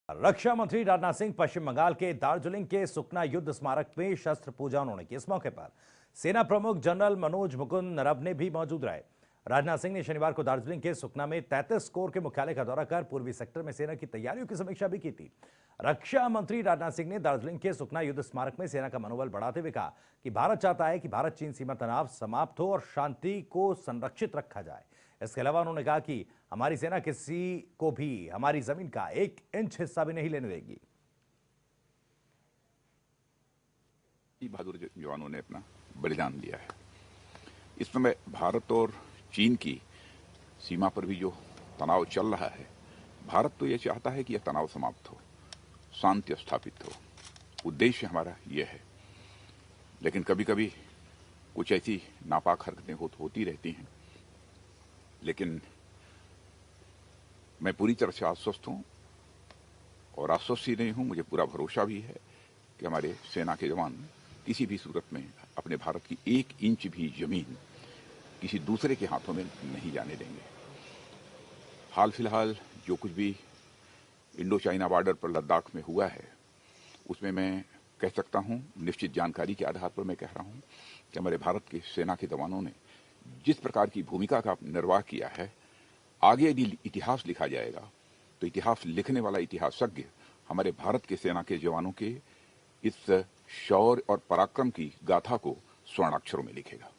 रक्षा मंत्री राजनाथ सिंह पश्चिम बंगाल के दार्जिलिंग के सुकना युद्ध स्मारक में शस्त्र पूजा उन्होंने की। इस मौके पर सेना प्रमुख जनरल मनोज मुकुंद नरवणे भी मौजूद रहे। राजनाथ सिंह ने शनिवार को दार्जिलिंग के सुकना में 33 कोर के मुख्यालय का दौरा कर पूर्वी सेक्टर में सेना की तैयारियों की समीक्षा भी की थी। रक्षा मंत्री राजनाथ सिंह ने दार्जिलिंग के सुकना युद्ध स्मारक में सेना का मनोबल बढ़ाते हुए कहा कि भारत चाहता है कि भारत चीन सीमा तनाव समाप्त हो और शांति को संरक्षित रखा जाए। इसके अलावा उन्होंने कहा कि हमारी सेना किसी को भी हमारी जमीन का 1 इंच हिस्सा भी नहीं लेने देगी। बहादुर जवानों ने अपना बलिदान दिया है। इस समय भारत और चीन की सीमा पर भी जो तनाव चल रहा है, भारत तो यह चाहता है कि यह तनाव समाप्त हो, शांति स्थापित हो। उद्देश्य हमारा यह है। लेकिन कभी कभी कुछ ऐसी नापाक हरकतें होती रहती हैं। लेकिन मैं पूरी तरह से आश्वस्त हूं और आश्वस्त ही नहीं हूं, मुझे पूरा भरोसा भी है कि हमारे सेना के जवान किसी भी सूरत में अपने भारत की 1 इंच भी जमीन किसी दूसरे के हाथों में नहीं जाने देंगे। हाल फिलहाल जो कुछ भी इंडो चाइना बॉर्डर पर लद्दाख में हुआ है, उसमें मैं कह सकता हूं, निश्चित जानकारी के आधार पर मैं कह रहा हूं कि हमारे भारत के सेना के जवानों ने जिस प्रकार की भूमिका का निर्वाह किया है, आगे यदि इतिहास लिखा जाएगा तो इतिहास लिखने वाला इतिहासज्ञ हमारे भारत के सेना के जवानों के इस शौर्य और पराक्रम की गाथा को स्वर्णाक्षरों में लिखेगा।